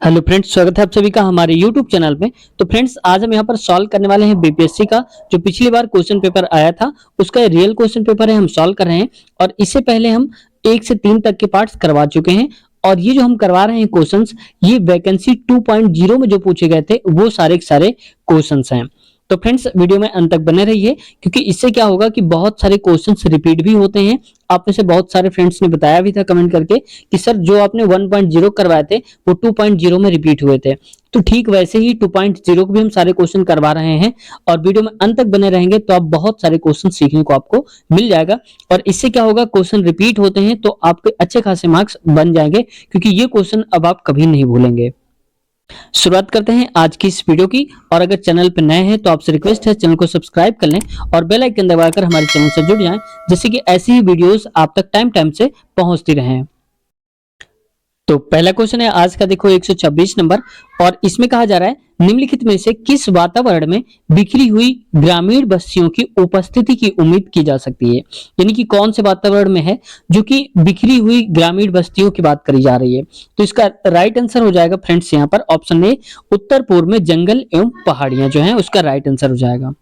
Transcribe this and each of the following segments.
Hello friends, स्वागत है आप सभी का हमारे यूट्यूब चैनल में। तो फ्रेंड्स, आज हम यहाँ पर सॉल्व करने वाले हैं बीपीएससी का जो पिछली बार क्वेश्चन पेपर आया था उसका रियल क्वेश्चन पेपर है, हम सॉल्व कर रहे हैं। और इससे पहले हम 1 से 3 तक के पार्ट्स करवा चुके हैं और ये जो हम करवा रहे हैं क्वेश्चंस, ये वैकेंसी 2.0 में जो पूछे गए थे वो सारे के सारे क्वेश्चंस हैं। तो फ्रेंड्स, वीडियो में अंत तक बने रहिए क्योंकि इससे क्या होगा कि बहुत सारे क्वेश्चंस रिपीट भी होते हैं। आप में से बहुत सारे फ्रेंड्स ने बताया भी था कमेंट करके कि सर जो आपने 1.0 करवाए थे वो 2.0 में रिपीट हुए थे। तो ठीक वैसे ही 2.0 को भी हम सारे क्वेश्चन करवा रहे हैं और वीडियो में अंत तक बने रहेंगे तो आप बहुत सारे क्वेश्चन सीखने को आपको मिल जाएगा। और इससे क्या होगा, क्वेश्चन रिपीट होते हैं तो आपके अच्छे खासे मार्क्स बन जाएंगे क्योंकि ये क्वेश्चन अब आप कभी नहीं भूलेंगे। शुरुआत करते हैं आज की इस वीडियो की। और अगर चैनल पर नए हैं तो आपसे रिक्वेस्ट है चैनल को सब्सक्राइब कर लें और बेल आइकन दबाकर हमारे चैनल से जुड़ जाएं जिससे कि ऐसी ही वीडियोस आप तक टाइम टाइम से पहुंचती रहें। तो पहला क्वेश्चन है आज का, देखो 126 नंबर। और इसमें कहा जा रहा है निम्नलिखित में से किस वातावरण में बिखरी हुई ग्रामीण बस्तियों की उपस्थिति की उम्मीद की जा सकती है। यानी कि कौन से वातावरण में है जो कि बिखरी हुई ग्रामीण बस्तियों की बात करी जा रही है। तो इसका राइट आंसर हो जाएगा फ्रेंड्स यहाँ पर ऑप्शन ए, उत्तर पूर्व में जंगल एवं पहाड़ियां जो है उसका राइट आंसर हो जाएगा।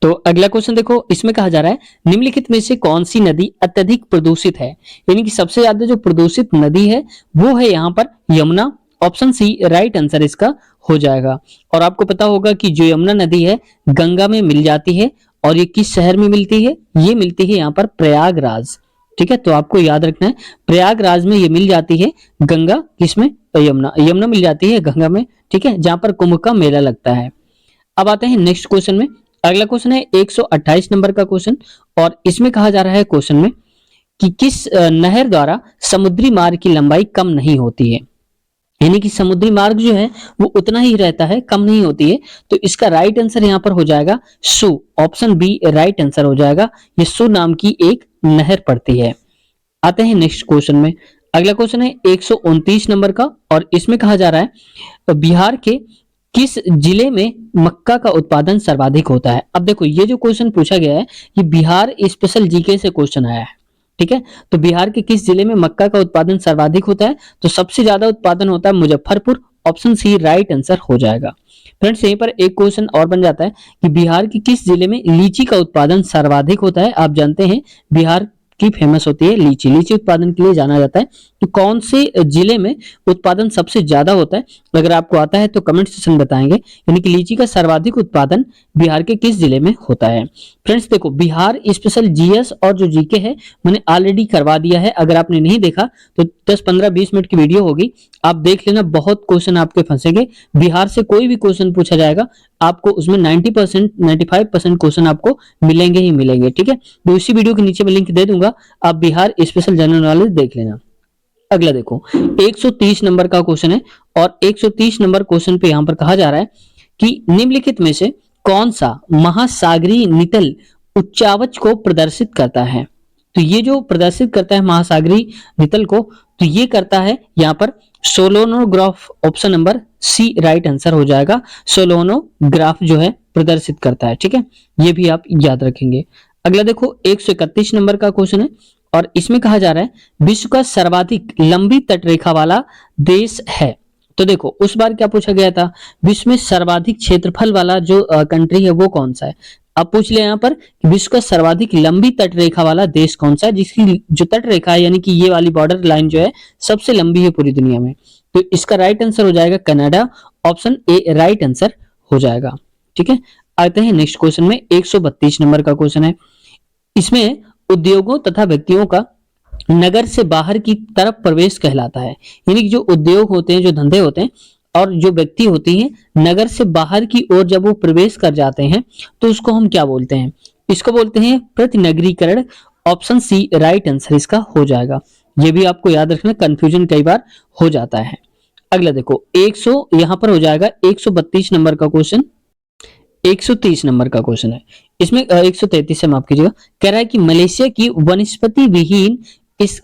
तो अगला क्वेश्चन देखो, इसमें कहा जा रहा है निम्नलिखित में से कौन सी नदी अत्यधिक प्रदूषित है। यानी कि सबसे ज्यादा जो प्रदूषित नदी है वो है यहाँ पर Yamuna. Option C right answer इसका हो जाएगा। और आपको पता होगा कि जो यमुना नदी है गंगा में मिल जाती है और ये किस शहर में मिलती है, ये मिलती है यहाँ पर प्रयागराज। ठीक है, तो आपको याद रखना है प्रयागराज में ये मिल जाती है गंगा, किसमें, यमुना। यमुना मिल जाती है गंगा में, ठीक है, जहां पर कुंभ का मेला लगता है। अब आते हैं नेक्स्ट क्वेश्चन में। अगला क्वेश्चन है 128 नंबर का क्वेश्चन। और इसमें कहा जा रहा है क्वेश्चन में कि किस नहर द्वारा समुद्री मार्ग की लंबाई कम नहीं होती है। यानी कि समुद्री मार्ग जो है वो उतना ही रहता है, कम नहीं होती है। तो इसका राइट आंसर यहाँ पर हो जाएगा सु। ऑप्शन बी राइट आंसर हो जाएगा। ये सु नाम की एक नहर पड़ती है। आते हैं नेक्स्ट क्वेश्चन में। अगला क्वेश्चन है 129 नंबर का। और इसमें कहा जा रहा है बिहार के किस जिले में मक्का का उत्पादन सर्वाधिक होता है। अब देखो ये जो क्वेश्चन पूछा गया है ये बिहार स्पेशल जीके से क्वेश्चन आया है। ठीक है, तो बिहार के किस जिले में मक्का का उत्पादन सर्वाधिक होता है। तो सबसे ज्यादा उत्पादन होता है Muzaffarpur. Option C right answer हो जाएगा। फ्रेंड्स, यहीं पर एक क्वेश्चन और बन जाता है कि बिहार के किस जिले में लीची का उत्पादन सर्वाधिक होता है। आप जानते हैं बिहार की फेमस होती है लीची, लीची उत्पादन के लिए जाना जाता है। तो कौन से जिले में उत्पादन सबसे ज्यादा होता है, अगर आपको आता है तो कमेंट सेक्शन बताएंगे। यानी कि लीची का सर्वाधिक उत्पादन बिहार के किस जिले में होता है। फ्रेंड्स देखो, बिहार स्पेशल जीएस और जो जीके है मैंने ऑलरेडी करवा दिया है। अगर आपने नहीं देखा तो 10-15-20 मिनट की वीडियो होगी, आप देख लेना। बहुत क्वेश्चन आपके फंसेंगे। बिहार से कोई भी क्वेश्चन पूछा जाएगा आपको उसमें 90% 95% क्वेश्चन आपको मिलेंगे ही मिलेंगे। ठीक है, तो इसी वीडियो के नीचे मैं लिंक दे दूंगा, आप बिहार स्पेशल जनरल नॉलेज देख लेना। अगला देखो 130 नंबर का क्वेश्चन है। और 130 नंबर क्वेश्चन पे यहां पर कहा जा रहा है कि निम्नलिखित में से कौन सा महासागरीय नितल उच्चावच को प्रदर्शित करता है। तो ये जो प्रदर्शित करता है महासागरीय नितल को, तो ये करता है यहाँ पर सोलोनोग्राफ। Option number C right answer हो जाएगा। सोलोनोग्राफ जो है प्रदर्शित करता है। ठीक है, ये भी आप याद रखेंगे। अगला देखो 131 नंबर का क्वेश्चन है। और इसमें कहा जा रहा है विश्व का सर्वाधिक लंबी तटरेखा वाला देश है। तो देखो उस बार क्या पूछा गया था, विश्व में सर्वाधिक क्षेत्रफल वाला जो कंट्री है वो कौन सा है। अब पूछ लिया यहाँ पर कि विश्व का सर्वाधिक लंबी तटरेखा वाला देश कौन सा है, जिसकी जो तटरेखा है यानी कि ये वाली बॉर्डर लाइन जो है सबसे लंबी है पूरी दुनिया में। तो इसका राइट आंसर हो जाएगा Canada. Option A right answer हो जाएगा। ठीक है, आते हैं नेक्स्ट क्वेश्चन में। 132 नंबर का क्वेश्चन है। इसमें उद्योगों तथा व्यक्तियों का नगर से बाहर की तरफ प्रवेश कहलाता है। यानी कि जो उद्योग होते हैं, जो धंधे होते हैं और जो व्यक्ति होती हैं, नगर से बाहर की ओर जब वो प्रवेश कर जाते हैं तो उसको हम क्या बोलते हैं। इसको बोलते हैं प्रतिनगरीकरण। ऑप्शन सी राइट आंसर इसका हो जाएगा। ये भी आपको याद रखना, कंफ्यूजन कई बार हो जाता है। अगला देखो 100 यहां पर हो जाएगा 132 नंबर का क्वेश्चन। 130 नंबर का क्वेश्चन है। इसमें 133 से माफ कीजिएगा। कह रहा है कि मलेशिया की वनस्पति विहीन इस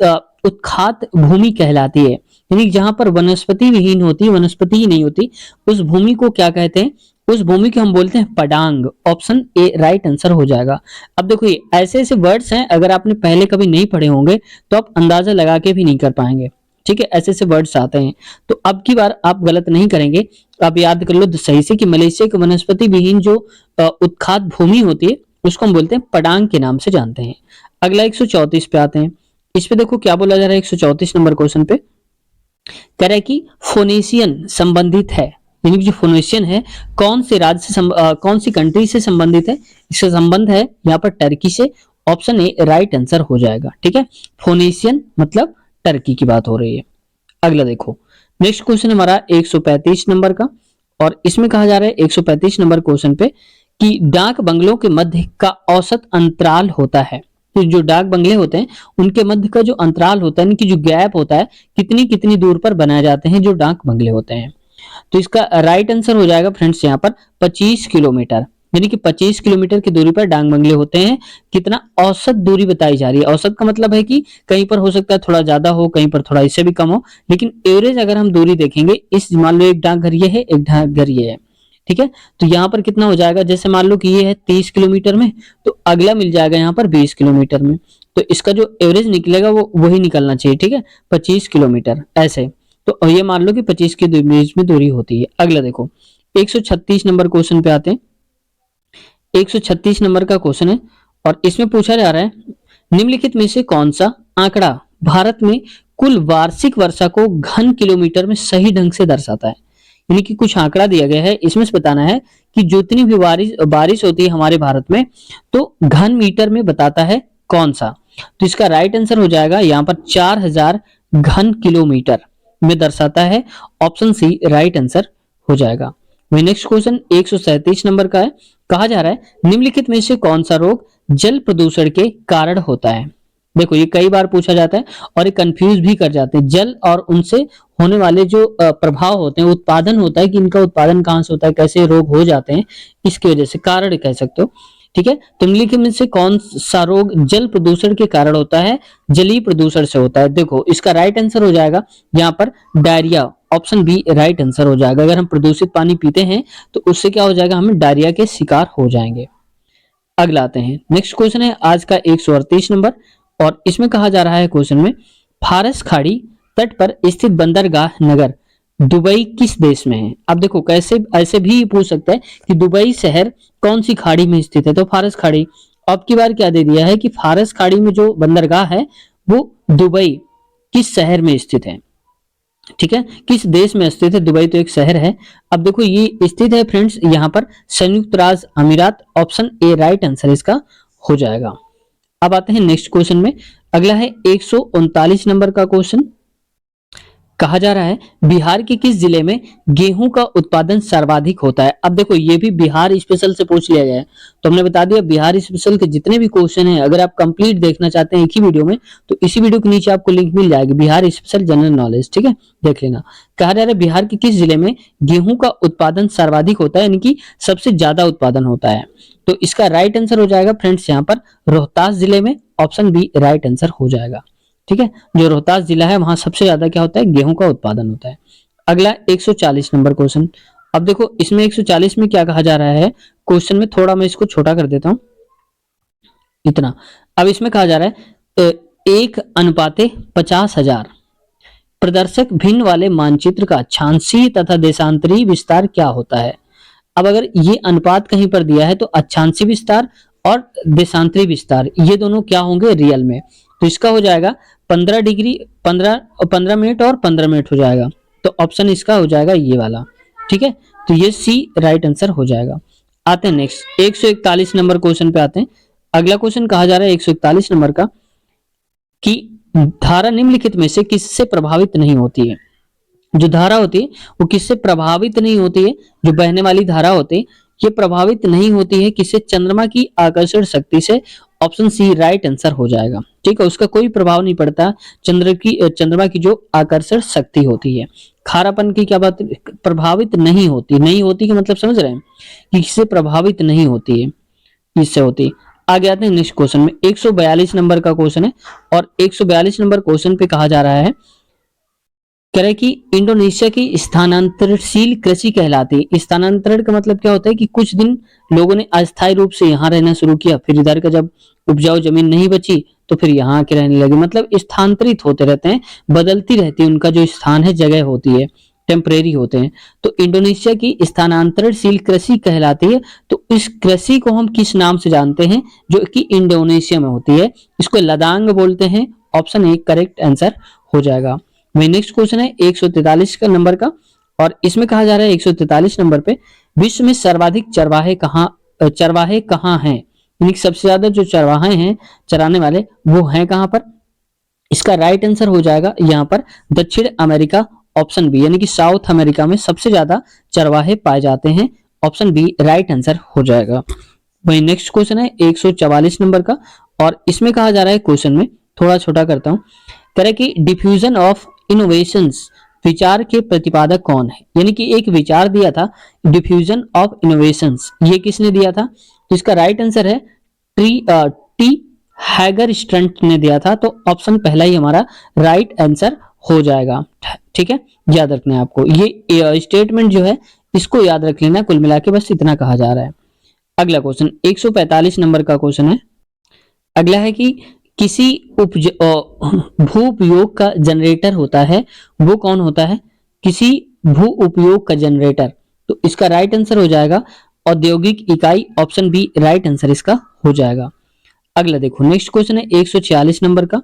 उत्खात भूमि कहलाती है। यानी जहां पर वनस्पति विहीन होती है, वनस्पति ही नहीं होती, उस भूमि को क्या कहते हैं, उस भूमि को हम बोलते हैं Padang. Option A right answer हो जाएगा। अब देखो ये ऐसे ऐसे वर्ड्स हैं, अगर आपने पहले कभी नहीं पढ़े होंगे तो आप अंदाजा लगा के भी नहीं कर पाएंगे। ठीक है, ऐसे ऐसे वर्ड्स आते हैं। तो अब की बार आप गलत नहीं करेंगे, आप याद कर लो सही से कि मलेशिया की वनस्पति विहीन जो उत्खात भूमि होती है उसको हम बोलते हैं पडांग के नाम से जानते हैं। अगला 134 पे आते हैं। इस पे देखो क्या बोला जा रहा है 134 नंबर क्वेश्चन पे, कह रहा है कि फोनेशियन संबंधित है, यानी कि जो फोनेशियन है कौन से राज्य से कौन सी कंट्री से संबंधित है, इसका संबंध है यहाँ पर टर्की से। ऑप्शन ए राइट आंसर हो जाएगा। ठीक है, फोनेशियन मतलब टर्की की बात हो रही है। अगला देखो, नेक्स्ट क्वेश्चन हमारा 135 नंबर का, और इसमें कहा जा रहा है 135 नंबर क्वेश्चन पे कि डाक बंगलों के मध्य का औसत अंतराल होता है। तो जो डाक बंगले होते हैं उनके मध्य का जो अंतराल होता है, यानी कि जो गैप होता है, कितनी कितनी दूर पर बनाए जाते हैं जो डाक बंगले होते हैं। तो इसका राइट आंसर हो जाएगा फ्रेंड्स यहाँ पर 25 किलोमीटर, यानी कि 25 किलोमीटर की दूरी पर डाक बंगले होते हैं। कितना औसत दूरी बताई जा रही है, औसत का मतलब है कि कहीं पर हो सकता है थोड़ा ज्यादा हो, कहीं पर थोड़ा इससे भी कम हो, लेकिन एवरेज अगर हम दूरी देखेंगे, इस मान लो एक डाकघर ये है, एक डाकघर ये है, ठीक है, तो यहाँ पर कितना हो जाएगा, जैसे मान लो कि ये है 30 किलोमीटर में, तो अगला मिल जाएगा यहाँ पर 20 किलोमीटर में। तो इसका जो एवरेज निकलेगा वो वही निकलना चाहिए। ठीक है, 25 किलोमीटर ऐसे। तो ये मान लो कि 25 के बीच में दूरी होती है। अगला देखो 136 नंबर क्वेश्चन पे आते हैं। 136 नंबर का क्वेश्चन है और इसमें पूछा जा रहा है निम्नलिखित में से कौन सा आंकड़ा भारत में कुल वार्षिक वर्षा को घन किलोमीटर में सही ढंग से दर्शाता है। यानी कि कुछ आंकड़ा दिया गया है, इसमें से बताना है कि जितनी भी बारिश होती है हमारे भारत में, तो घन मीटर में बताता है कौन सा। तो इसका राइट आंसर हो जाएगा यहाँ पर 4000 घन किलोमीटर में दर्शाता है। ऑप्शन सी राइट आंसर हो जाएगा। वही नेक्स्ट क्वेश्चन 137 नंबर का है। कहा जा रहा है निम्नलिखित में से कौन सा रोग जल प्रदूषण के कारण होता है। देखो ये कई बार पूछा जाता है और ये कंफ्यूज भी कर जाते हैं। जल और उनसे होने वाले जो प्रभाव होते हैं, उत्पादन होता है कि इनका उत्पादन कहां से होता है, कैसे रोग हो जाते हैं, इसकी वजह से कारण कह सकते हो। ठीक है, तो निम्नलिखित में से कौन सा रोग जल प्रदूषण के कारण होता है, जलीय प्रदूषण से होता है। देखो इसका राइट आंसर हो जाएगा यहाँ पर diarrhoea. Option B right answer हो जाएगा। अगर हम प्रदूषित पानी पीते हैं तो उससे क्या हो जाएगा, हम डायरिया के शिकार हो जाएंगे। अगला आते हैं, नेक्स्ट क्वेश्चन है आज का 138 नंबर, और इसमें कहा जा रहा है क्वेश्चन में फारस खाड़ी तट पर स्थित बंदरगाह नगर दुबई किस देश में है। अब देखो कैसे ऐसे भी पूछ सकता है कि दुबई शहर कौन सी खाड़ी में स्थित है, तो फारस खाड़ी। अब की बार क्या दे दिया है कि फारस खाड़ी में जो बंदरगाह है वो दुबई किस शहर में स्थित है। ठीक है, किस देश में स्थित है, दुबई तो एक शहर है। अब देखो ये स्थित है फ्रेंड्स यहाँ पर संयुक्त राज्य अमीरात। ऑप्शन ए राइट आंसर इसका हो जाएगा। अब आते हैं नेक्स्ट क्वेश्चन में। अगला है 139 नंबर का क्वेश्चन। कहा जा रहा है बिहार के किस जिले में गेहूं का उत्पादन सर्वाधिक होता है। अब देखो ये भी बिहार स्पेशल से पूछ लिया गया है, तो हमने बता दिया बिहार स्पेशल के जितने भी क्वेश्चन हैं अगर आप कंप्लीट देखना चाहते हैं एक ही वीडियो में, तो इसी वीडियो के नीचे आपको लिंक मिल जाएगी, बिहार स्पेशल जनरल नॉलेज। ठीक है, देख लेना। कहा जा रहा है बिहार के किस जिले में गेहूं का उत्पादन सर्वाधिक होता है, यानी कि सबसे ज्यादा उत्पादन होता है। तो इसका राइट आंसर हो जाएगा फ्रेंड्स यहाँ पर रोहतास जिले में। ऑप्शन बी राइट आंसर हो जाएगा। ठीक है, जो रोहतास जिला है वहां सबसे ज्यादा क्या होता है, गेहूं का उत्पादन होता है। अगला 140 नंबर क्वेश्चन। अब देखो इसमें 140 में क्या कहा जा रहा है क्वेश्चन में, थोड़ा मैं इसको छोटा कर देता हूं इतना। अब इसमें कहा जा रहा है 1:50,000 प्रदर्शक भिन्न वाले मानचित्र का अक्षांशीय तथा देशांतरी विस्तार क्या होता है। अब अगर ये अनुपात कहीं पर दिया है तो अक्षांशीय विस्तार और देशांतरी विस्तार ये दोनों क्या होंगे, रियल में। तो इसका हो जाएगा 15 डिग्री 15 मिनट और 15 मिनट हो जाएगा। तो ऑप्शन इसका हो जाएगा ये वाला। ठीक है, तो ये सी राइट आंसर हो जाएगा। आते हैं नेक्स्ट 141 नंबर क्वेश्चन पे आते हैं। अगला क्वेश्चन कहा जा रहा है 141 नंबर का कि धारा निम्नलिखित में से किससे प्रभावित नहीं होती है। जो धारा होती है वो किससे प्रभावित नहीं होती है, जो बहने वाली धारा होती है ये प्रभावित नहीं होती है किससे, चंद्रमा की आकर्षण शक्ति से। ऑप्शन सी राइट आंसर हो जाएगा। ठीक है, उसका कोई प्रभाव नहीं पड़ता चंद्रमा की जो आकर्षण शक्ति होती है। खारापन की क्या बात, प्रभावित नहीं होती, नहीं होती कि मतलब समझ रहे हैं कि किससे प्रभावित नहीं होती है, इससे होती है। आगे आते हैं नेक्स्ट क्वेश्चन में 142 नंबर का क्वेश्चन है, और 142 नंबर क्वेश्चन पे कहा जा रहा है कह रहे कि इंडोनेशिया की स्थानांतरशील कृषि कहलाती है। स्थानांतरण का मतलब क्या होता है कि कुछ दिन लोगों ने अस्थायी रूप से यहाँ रहना शुरू किया, फिर इधर का जब उपजाऊ जमीन नहीं बची तो फिर यहाँ आके रहने लगे, मतलब स्थानांतरित होते रहते हैं, बदलती रहती है उनका जो स्थान है, जगह होती है, टेम्परेरी होते हैं। तो इंडोनेशिया की स्थानांतरशील कृषि कहलाती है। तो इस कृषि को हम किस नाम से जानते हैं जो कि इंडोनेशिया में होती है? इसको लदांग बोलते हैं। ऑप्शन ए करेक्ट आंसर हो जाएगा। वही नेक्स्ट क्वेश्चन है 143 का नंबर का, और इसमें कहा जा रहा है 143 नंबर पे, विश्व में सर्वाधिक चरवाहे कहाँ हैं? यानी कि सबसे ज्यादा जो चरवाहे हैं चराने वाले वो हैं कहाँ पर? इसका राइट आंसर हो जाएगा यहाँ पर दक्षिण अमेरिका, ऑप्शन बी, यानी कि साउथ अमेरिका में सबसे ज्यादा चरवाहे पाए जाते हैं। ऑप्शन बी राइट आंसर हो जाएगा। वही नेक्स्ट क्वेश्चन है 144 नंबर का, और इसमें कहा जा रहा है, क्वेश्चन में थोड़ा छोटा करता हूँ, कह कि डिफ्यूजन ऑफ इनोवेशंस, विचार के प्रतिपादक कौन है? यानी कि एक विचार दिया था डिफ्यूजन ऑफ इनोवेशंस, ये किसने दिया था? तो इसका राइट आंसर है टी हैगर स्ट्रंट ने दिया था। तो ऑप्शन पहला ही हमारा राइट आंसर हो जाएगा। ठीक है, याद रखना है आपको, ये स्टेटमेंट जो है इसको याद रख लेना, कुल मिला के बस इतना कहा जा रहा है। अगला क्वेश्चन 145 नंबर का क्वेश्चन है। अगला है कि किसी भू उपयोग का जनरेटर होता है, वो कौन होता है? किसी भू उपयोग का जनरेटर, तो इसका राइट आंसर हो जाएगा औद्योगिक इकाई। ऑप्शन बी राइट आंसर इसका हो जाएगा। अगला देखो नेक्स्ट क्वेश्चन है 146 नंबर का,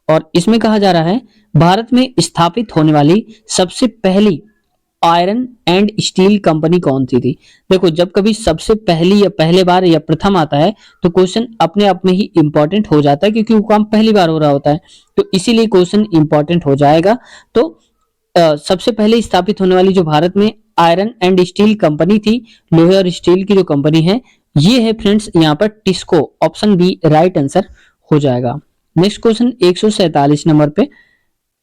और इसमें कहा जा रहा है भारत में स्थापित होने वाली सबसे पहली आयरन एंड स्टील कंपनी कौन सी थी? देखो, जब कभी सबसे पहली या पहले बार या प्रथम आता है तो क्वेश्चन अपने आप में ही इंपॉर्टेंट हो जाता है, क्योंकि वो काम पहली बार हो रहा होता है, तो इसीलिए क्वेश्चन इंपॉर्टेंट हो जाएगा। तो सबसे पहले स्थापित होने वाली जो भारत में आयरन एंड स्टील कंपनी थी, लोहे और स्टील की जो कंपनी है, ये है फ्रेंड्स यहाँ पर TISCO. Option B right answer हो जाएगा। नेक्स्ट क्वेश्चन 147 नंबर पे,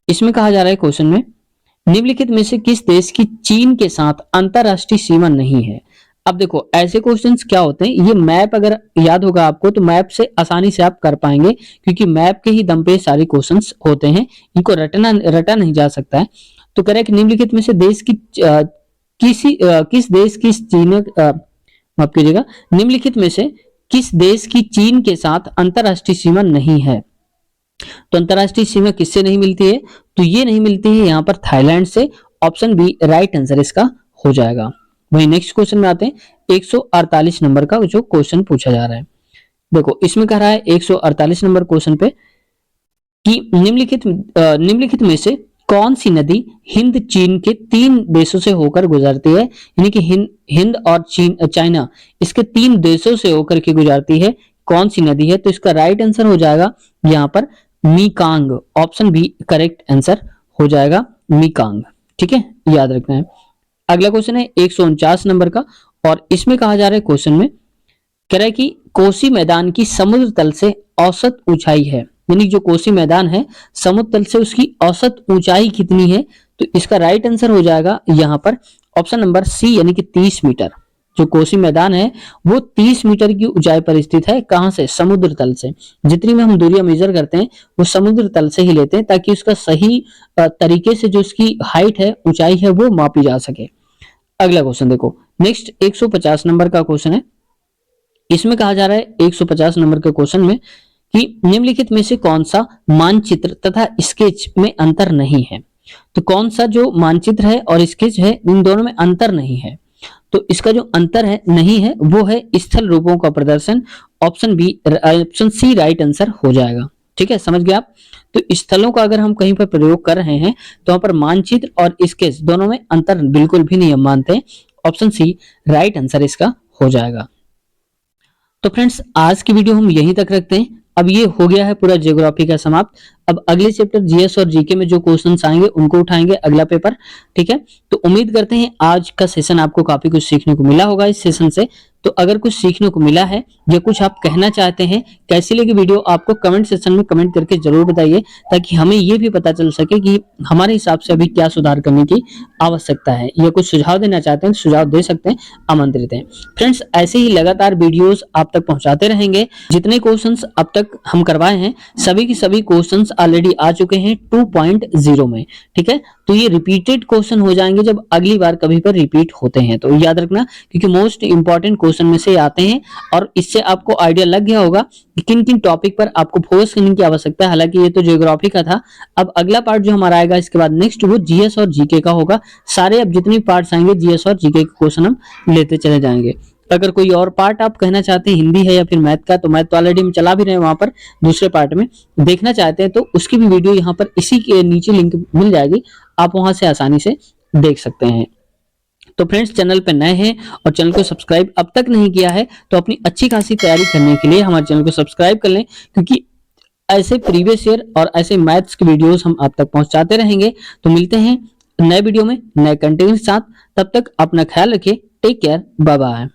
इसमें कहा जा रहा है क्वेश्चन में, निम्नलिखित में से किस देश की चीन के साथ अंतरराष्ट्रीय सीमा नहीं है? अब देखो, ऐसे क्वेश्चंस क्या होते हैं, ये मैप अगर याद होगा आपको तो मैप से आसानी से आप कर पाएंगे, क्योंकि मैप के ही दम पे सारे क्वेश्चंस होते हैं, इनको रटा नहीं जा सकता है। तो कह रहा है कि निम्नलिखित में से देश की किस देश की चीन, माफ कीजिएगा, निम्नलिखित में से किस देश की चीन के साथ अंतरराष्ट्रीय सीमा नहीं है? तो अंतरराष्ट्रीय सीमा किससे नहीं मिलती है? तो ये नहीं मिलती है यहाँ पर थाईलैंड से। ऑप्शन बी राइट आंसर इसका हो जाएगा। वही नेक्स्ट क्वेश्चन में आते हैं 148 नंबर का जो क्वेश्चन पूछा जा रहा है। देखो, इसमें कह रहा है 148 नंबर क्वेश्चन पे कि निम्नलिखित में से कौन सी नदी हिंद चीन के 3 देशों से होकर गुजरती है? यानी कि हिंद और चीन चाइना, इसके 3 देशों से होकर के गुजरती है, कौन सी नदी है? तो इसका राइट आंसर हो जाएगा यहाँ पर मीकांग। ऑप्शन बी करेक्ट आंसर हो जाएगा, मीकांग। ठीक है, याद रखना है। अगला क्वेश्चन है 149 नंबर का, और इसमें कहा जा रहा है क्वेश्चन में, कह रहा है कि कोसी मैदान की समुद्र तल से औसत ऊंचाई है, यानी जो कोसी मैदान है समुद्र तल से उसकी औसत ऊंचाई कितनी है? तो इसका राइट आंसर हो जाएगा यहाँ पर ऑप्शन नंबर सी, यानी कि 30 मीटर। जो कोसी मैदान है वो 30 मीटर की ऊंचाई पर स्थित है। कहां से? समुद्र तल से। जितनी में हम दूरियां मेजर करते हैं वो समुद्र तल से ही लेते हैं, ताकि उसका सही तरीके से जो उसकी हाइट है, ऊंचाई है, वो मापी जा सके। अगला क्वेश्चन देखो, नेक्स्ट 150 नंबर का क्वेश्चन है। इसमें कहा जा रहा है 150 नंबर के क्वेश्चन में कि निम्नलिखित में से कौन सा मानचित्र तथा स्केच में अंतर नहीं है? तो कौन सा जो मानचित्र है और स्केच है, इन दोनों में अंतर नहीं है? तो इसका जो अंतर है नहीं है वो है स्थल रूपों का प्रदर्शन। ऑप्शन सी राइट आंसर हो जाएगा। ठीक है, समझ गए आप? तो स्थलों का अगर हम कहीं पर प्रयोग कर रहे हैं तो वहां पर मानचित्र और स्केच दोनों में अंतर बिल्कुल भी नहीं हम मानते। ऑप्शन सी राइट आंसर इसका हो जाएगा। तो फ्रेंड्स, आज की वीडियो हम यहीं तक रखते हैं। अब ये हो गया है पूरा ज्योग्राफी का समाप्त। अब अगले चैप्टर जीएस और जीके में जो क्वेश्चंस आएंगे उनको उठाएंगे अगला पेपर। ठीक है, तो उम्मीद करते हैं आज का सेशन आपको काफी कुछ सीखने को मिला होगा इस सेशन से। तो अगर कुछ सीखने को मिला है या कुछ आप कहना चाहते हैं, कैसी लगी वीडियो, आपको कमेंट सेक्शन में कमेंट करके जरूर बताइए, ताकि हमें ये भी पता चल सके कि हमारे हिसाब से अभी क्या सुधार करने की आवश्यकता है। या कुछ सुझाव देना चाहते हैं, सुझाव दे सकते हैं, आमंत्रित हैं। फ्रेंड्स, ऐसे ही लगातार वीडियोस आप तक पहुंचाते रहेंगे। जितने क्वेश्चंस अब तक हम करवाए हैं, सभी की सभी क्वेश्चंस ऑलरेडी आ चुके हैं 2.0 में, ठीक है। तो ये रिपीटेड क्वेश्चन हो जाएंगे जब अगली बार कभी पर रिपीट होते हैं, तो याद रखना, क्योंकि मोस्ट इंपॉर्टेंट क्वेश्चन में से आते हैं। और इससे आपको आइडिया लग गया होगा कि किन किन टॉपिक पर आपको फोकस करने की आवश्यकता है। हालांकि ये तो ज्योग्राफी का था। अब अगला पार्ट जो हमारा आएगा इसके बाद नेक्स्ट, वो जीएस और जीके का होगा। सारे अब जितने पार्ट्स आएंगे जीएस और जीके के क्वेश्चन हम लेते चले जाएंगे। अगर कोई और पार्ट आप कहना चाहते हैं हिंदी है या फिर मैथ का, तो मैथ तो ऑलरेडी हम चला भी रहे हैं वहां पर दूसरे पार्ट में, देखना चाहते हैं तो उसकी भी वीडियो यहाँ पर इसी के नीचे लिंक मिल जाएगी, आप वहां से आसानी से देख सकते हैं। तो फ्रेंड्स, चैनल पे नए हैं और चैनल को सब्सक्राइब अब तक नहीं किया है तो अपनी अच्छी खासी तैयारी करने के लिए हमारे चैनल को सब्सक्राइब कर लें, क्योंकि ऐसे प्रीवियस ईयर और ऐसे मैथ्स के वीडियोस हम आप तक पहुंचाते रहेंगे। तो मिलते हैं नए वीडियो में नए कंटेंट के साथ, तब तक अपना ख्याल रखिए। Take care, bye bye.